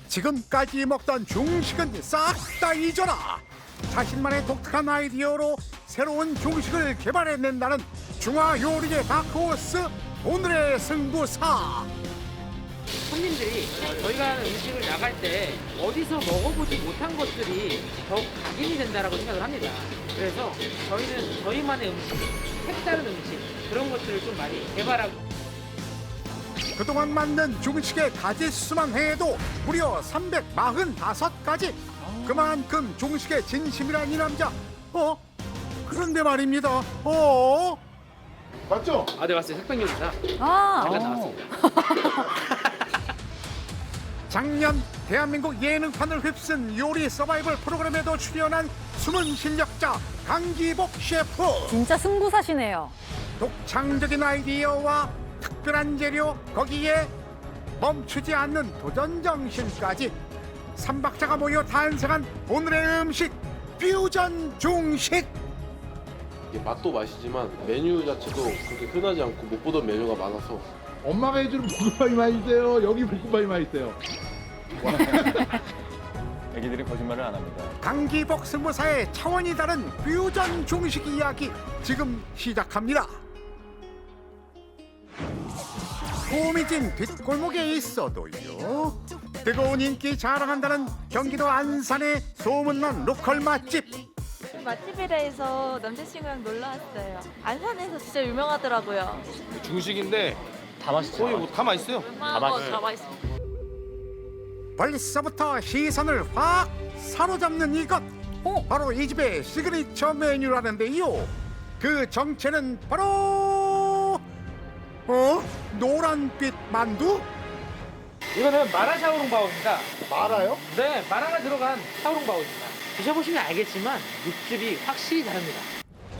지금까지 먹던 중식은 싹 다 잊어라. 자신만의 독특한 아이디어로 새로운 중식을 개발해낸다는 중화요리의 다크호스 오늘의 승부사. 손님들이 저희가 하는 음식을 나갈 때 어디서 먹어보지 못한 것들이 더욱 각인이 된다라고 생각을 합니다. 그래서 저희는 저희만의 음식, 색다른 음식 그런 것들을 좀 많이 개발하고 그동안 만든 중식의 가짓수만 해도 무려 345가지. 그만큼 중식의 진심이란 이 남자. 그런데 말입니다. 맞죠? 아, 네, 맞습니다. 색백요리사 아, 잠깐 나왔습니다. 작년 대한민국 예능판을 휩쓴 요리 서바이벌 프로그램에도 출연한 숨은 실력자 강기복 셰프. 진짜 승부사시네요. 독창적인 아이디어와 특별한 재료, 거기에 멈추지 않는 도전 정신까지 삼박자가 모여 탄생한 오늘의 음식 퓨전 중식. 이게 맛도 맛이지만 메뉴 자체도 그렇게 흔하지 않고 못 보던 메뉴가 많아서 엄마가 해주는 볶음밥이 맛있어요. 여기 볶음밥이 맛있어요. 애기들이 거짓말을 안 합니다. 강기복 승부사의 차원이 다른 퓨전 중식 이야기 지금 시작합니다. 호미진 뒷골목에 있어도요, 뜨거운 인기 자랑한다는 경기도 안산의 소문난 로컬 맛집. 맛집이라 해서 남자친구랑 놀러 왔어요. 안산에서 진짜 유명하더라고요. 중식인데 다 맛있죠. 거의 뭐다 맛있어요. 다 맛있어요. 벌써부터 시선을 확 사로잡는 이것, 바로 이 집의 시그니처 메뉴라는데요. 그 정체는 바로 노란빛 만두? 이거는 마라 샤오롱바오입니다. 말아요? 네, 마라가 들어간 샤오롱바오입니다. 드셔보시면 알겠지만 육즙이 확실히 다릅니다.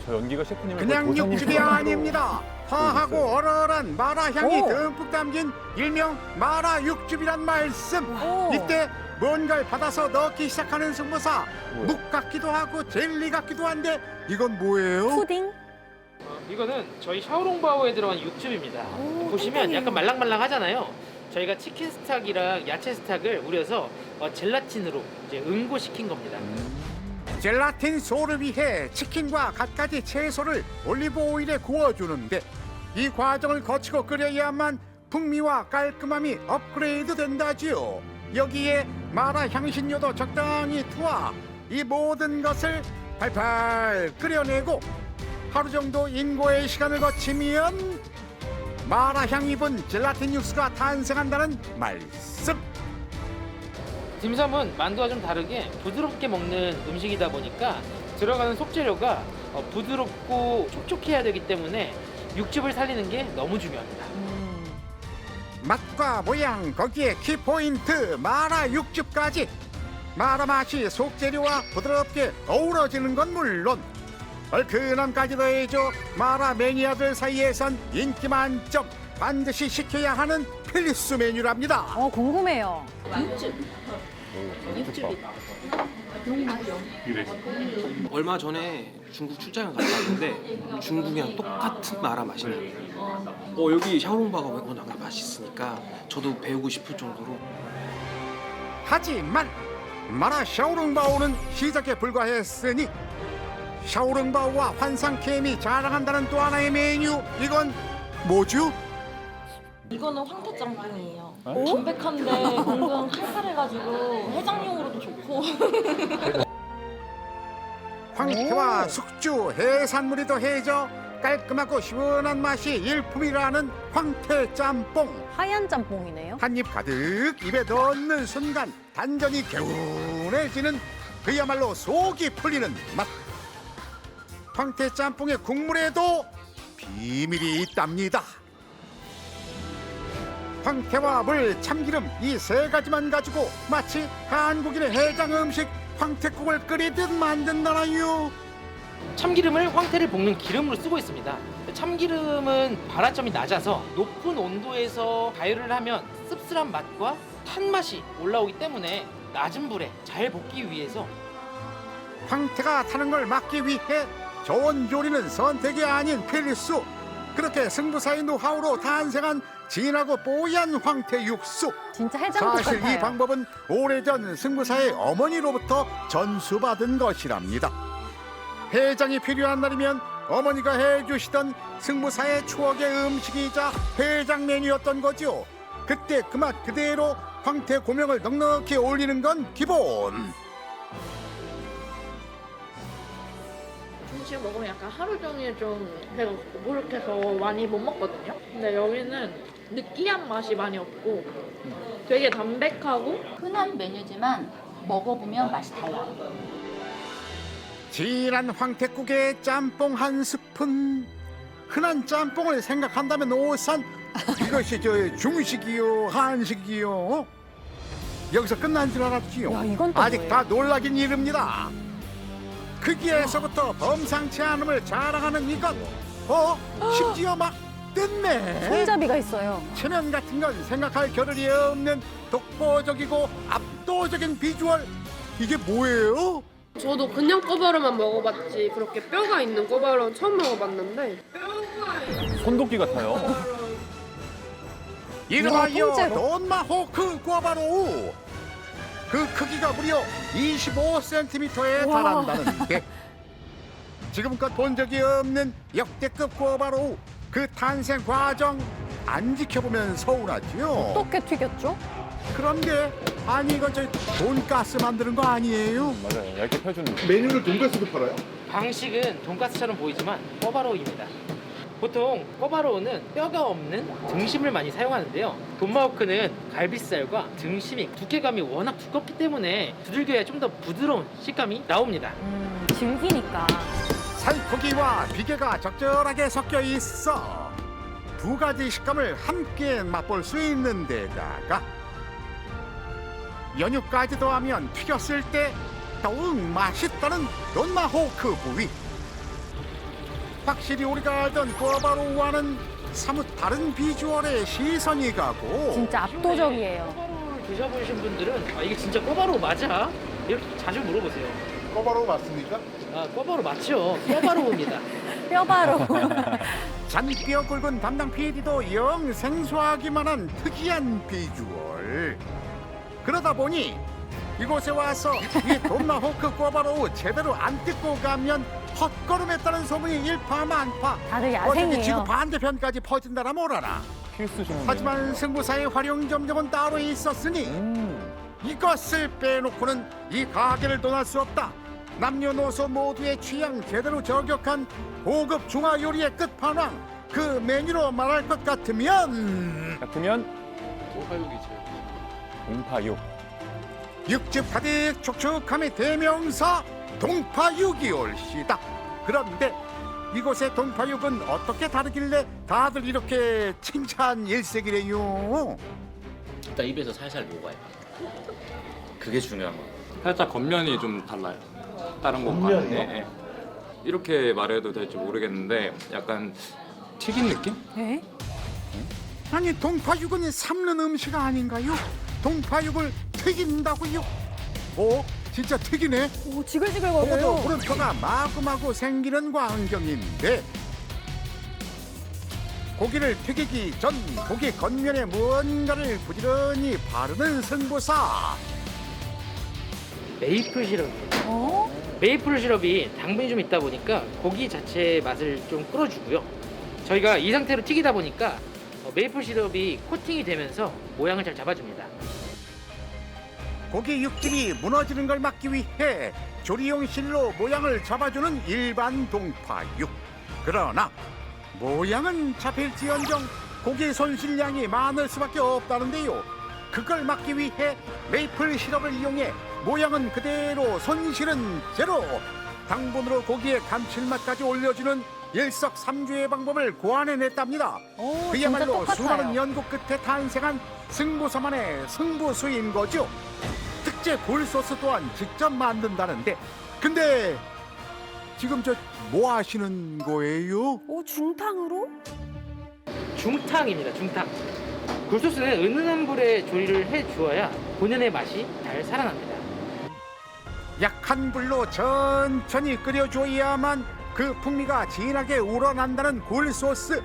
저 연기가 셰프님을 그냥 거의 육즙이 도사님처럼 아닙니다. 화하고 얼얼한 마라 향이 오. 듬뿍 담긴 일명 마라 육즙이란 말씀. 오. 이때 뭔가를 받아서 넣기 시작하는 승부사. 뭐야? 묵 같기도 하고 젤리 같기도 한데 이건 뭐예요? 푸딩? 이거는 저희 샤오롱바오에 들어간 육즙입니다. 보시면 약간 말랑말랑하잖아요. 저희가 치킨 스탁이랑 야채 스탁을 우려서 젤라틴으로 이제 응고시킨 겁니다. 젤라틴 소를 위해 치킨과 갖가지 채소를 올리브 오일에 구워주는데 이 과정을 거치고 끓여야만 풍미와 깔끔함이 업그레이드 된다지요. 여기에 마라 향신료도 적당히 투하. 이 모든 것을 팔팔 끓여내고 하루 정도 인고의 시간을 거치면 마라 향 입은 젤라틴 육수가 탄생한다는 말씀. 딤섬은 만두와 좀 다르게 부드럽게 먹는 음식이다 보니까 들어가는 속재료가 부드럽고 촉촉해야 되기 때문에 육즙을 살리는 게 너무 중요합니다. 맛과 모양, 거기에 키포인트 마라 육즙까지. 마라 맛이 속재료와 부드럽게 어우러지는 건 물론 얼큰함까지 더해져 마라 매니아들 사이에선 인기 만점, 반드시 시켜야 하는 필수 메뉴랍니다. 궁금해요. 얼마 전에 중국 출장을 갔다 왔는데 중국이랑 똑같은 마라 맛이 나요. 여기 샤오롱바가 워낙 맛있으니까 저도 배우고 싶을 정도로. 하지만 마라 샤오롱바오는 시작에 불과했으니 샤오롱바오와 환상케미 자랑한다는 또 하나의 메뉴, 이건 뭐죠? 이거는 황태짬뽕이에요. 담백한데 은근 칼칼해가지고 해장용으로도 좋고. 황태와 숙주, 해산물이 더해져 깔끔하고 시원한 맛이 일품이라는 황태짬뽕. 하얀 짬뽕이네요. 한 입 가득 입에 넣는 순간 단전이 개운해지는 그야말로 속이 풀리는 맛. 황태짬뽕의 국물에도 비밀이 있답니다. 황태와 물, 참기름 이 세 가지만 가지고 마치 한국인의 해장 음식 황태국을 끓이듯 만든다나요. 참기름을 황태를 볶는 기름으로 쓰고 있습니다. 참기름은 발화점이 낮아서 높은 온도에서 가열을 하면 씁쓸한 맛과 탄 맛이 올라오기 때문에 낮은 불에 잘 볶기 위해서 황태가 타는 걸 막기 위해 좋은 요리는 선택이 아닌 필수. 그렇게 승부사의 노하우로 탄생한 진하고 뽀얀 황태 육수. 진짜 해장국 사실 같아요. 이 방법은 오래전 승부사의 어머니로부터 전수받은 것이랍니다. 해장이 필요한 날이면 어머니가 해주시던 승부사의 추억의 음식이자 해장 메뉴였던 거죠. 그때 그 맛 그대로 황태 고명을 넉넉히 올리는 건 기본. 중식 먹으면 약간 하루 종일 좀 배가 고부룩해서 많이 못 먹거든요. 근데 여기는 느끼한 맛이 많이 없고 되게 담백하고 흔한 메뉴지만 먹어보면 맛이 달라요. 진한 황태국에 짬뽕 한 스푼. 흔한 짬뽕을 생각한다면 오산 이것이 저 중식이요 한식이요. 여기서 끝난 줄 알았지요. 야, 이건 또 아직 뭐예요? 다 놀라긴 이릅니다. 크기에서부터 범상치 않음을 자랑하는 이것. 심지어 막 뜯네. 손잡이가 있어요. 체면 같은 건 생각할 겨를이 없는 독보적이고 압도적인 비주얼. 이게 뭐예요? 저도 그냥 꼬바로만 먹어봤지 그렇게 뼈가 있는 꼬바로는 처음 먹어봤는데 손도끼 같아요. 이름하여 통째로. 돈마호크 꼬바로우. 그 크기가 무려 25cm에 와. 달한다는데 지금껏 본 적이 없는 역대급 꼬바로우. 그 탄생 과정 안 지켜보면 서운하지요. 어떻게 튀겼죠? 그런데 아니 이거 저 돈가스 만드는 거 아니에요? 맞아요. 얇게 펴주는 거. 메뉴를 돈가스도 팔아요? 방식은 돈가스처럼 보이지만 꼬바로우입니다. 보통 꼬바로우는 뼈가 없는 등심을 많이 사용하는데요. 돈마호크는 갈비살과 등심이 두께감이 워낙 두껍기 때문에 두들겨야 좀 더 부드러운 식감이 나옵니다. 질기니까. 살코기와 비계가 적절하게 섞여 있어 두 가지 식감을 함께 맛볼 수 있는 데다가 연유까지 더하면 튀겼을 때 더욱 맛있다는 돈마호크 부위. 확실히 우리가 알던 꼬바로우와는 사뭇 다른 비주얼에 시선이 가고 진짜 압도적이에요. 꼬바로우를 드셔보신 분들은 이게 진짜 꼬바로우 맞아? 이렇게 자주 물어보세요. 꼬바로우 맞습니까? 꼬바로우 맞죠? 꼬바로우입니다. 뼈바로. 잔뼈 굵은 담당 PD도 영 생소하기만 한 특이한 비주얼. 그러다 보니 이곳에 와서 이 돈마호크 꼬바로우 제대로 안 뜯고 가면 헛걸음했다는 소문이 일파만파. 다들 어차피 지구 야생이에요. 반대편까지 퍼진다라 뭐라나. 필수 신문. 하지만 승부사의 활용 점정은 따로 있었으니 이것을 빼놓고는 이 가게를 떠날 수 없다. 남녀노소 모두의 취향 제대로 저격한 고급 중화 요리의 끝판왕. 그 메뉴로 말할 것 같으면 같으면 동파육이 제일 동파육. 육즙 가득 촉촉함의 대명사 동파육이 올시다. 그런데 이곳의 동파육은 어떻게 다르길래 다들 이렇게 칭찬 일색이래요? 일단 입에서 살살 녹아요. 그게 중요한 거예요. 살짝 겉면이 좀 달라요. 다른 것과. 겉면이요? 네. 이렇게 말해도 될지 모르겠는데 약간 튀긴 느낌? 에? 아니 동파육은 삶는 음식 아닌가요? 동파육을 튀긴다고요? 진짜 튀기네. 오, 지글지글거려요. 고도 물음표가 마구마구 생기는 광경인데 고기를 튀기기 전 고기 겉면에 무언가를 부지런히 바르는 승부사. 메이플 시럽이에요. 메이플 시럽이 당분이 좀 있다 보니까 고기 자체의 맛을 좀 끌어주고요. 저희가 이 상태로 튀기다 보니까 메이플 시럽이 코팅이 되면서 모양을 잘 잡아줍니다. 고기 육즙이 무너지는 걸 막기 위해 조리용 실로 모양을 잡아주는 일반 동파육. 그러나 모양은 잡힐지언정 고기 손실량이 많을 수밖에 없다는데요. 그걸 막기 위해 메이플 시럽을 이용해 모양은 그대로 손실은 제로. 당분으로 고기의 감칠맛까지 올려주는 일석삼조의 방법을 고안해냈답니다. 오, 진짜 그야말로 똑같아요. 수많은 연구 끝에 탄생한 승부사만의 승부수인 거죠. 특제 굴소스 또한 직접 만든다는데 근데 지금 저 뭐 하시는 거예요? 오, 중탕으로? 중탕입니다. 중탕. 굴소스는 은은한 불에 조리를 해주어야 본연의 맛이 잘 살아납니다. 약한 불로 천천히 끓여줘야만 그 풍미가 진하게 우러난다는 굴소스.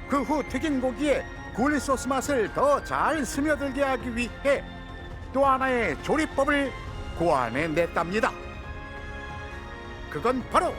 그 후 튀긴 고기에 굴 소스 맛을 더 잘 스며들게 하기 위해 또 하나의 조리법을 고안해냈답니다. 그건 바로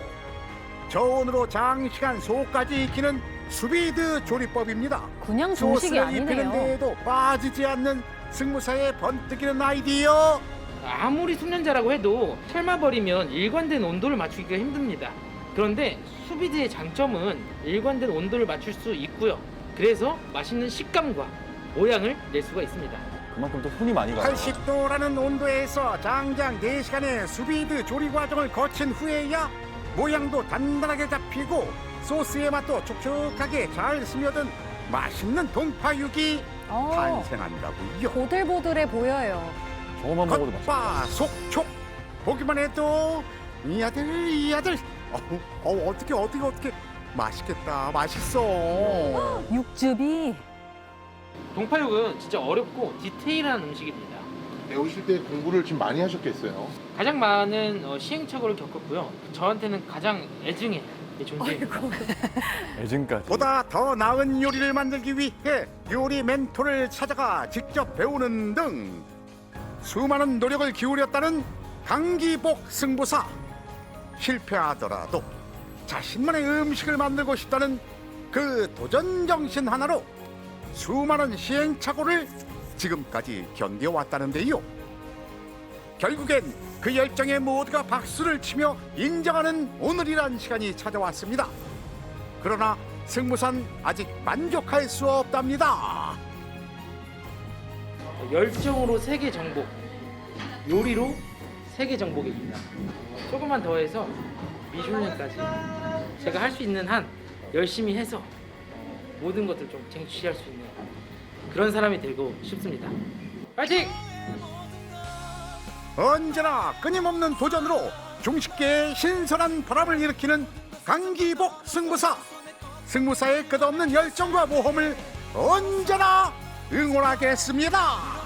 저온으로 장시간 속까지 익히는 수비드 조리법입니다. 그냥 중식이 소스를 입히는 아니네요. 데에도 빠지지 않는 승무사의 번뜩이는 아이디어. 아무리 숙련자라고 해도 삶아버리면 일관된 온도를 맞추기가 힘듭니다. 그런데 수비드의 장점은 일관된 온도를 맞출 수 있고요. 그래서 맛있는 식감과 모양을 낼 수가 있습니다. 그만큼 또 손이 많이 가요. 80도라는 온도에서 장장 4시간의 수비드 조리 과정을 거친 후에야 모양도 단단하게 잡히고 소스의 맛도 촉촉하게 잘 스며든 맛있는 동파육이 탄생한다고요. 보들보들해 보여요. 저거만 먹어도 맛있어. 겉바 속촉 보기만 해도 이 아들 어떻게 맛있겠다. 맛있어. 육즙이. 동파육은 진짜 어렵고 디테일한 음식입니다. 배우실 때 공부를 좀 많이 하셨겠어요. 가장 많은 시행착오를 겪었고요. 저한테는 가장 애증의 존재입니다. 애증까지. 보다 더 나은 요리를 만들기 위해 요리 멘토를 찾아가 직접 배우는 등 수많은 노력을 기울였다는 강기복 승부사. 실패하더라도 자신만의 음식을 만들고 싶다는 그 도전 정신 하나로 수많은 시행착오를 지금까지 견뎌왔다는데요. 결국엔 그 열정에 모두가 박수를 치며 인정하는 오늘이란 시간이 찾아왔습니다. 그러나 승무사는 아직 만족할 수 없답니다. 열정으로 세계 정복, 요리로 세계 정복입니다. 조금만 더 해서 미슐랭까지 제가 할 수 있는 한 열심히 해서 모든 것들 좀 쟁취할 수 있는 그런 사람이 되고 싶습니다. 파이팅! 언제나 끊임없는 도전으로 중식계에 신선한 바람을 일으키는 강기복 승무사. 승무사의 끝없는 열정과 모험을 언제나 응원하겠습니다.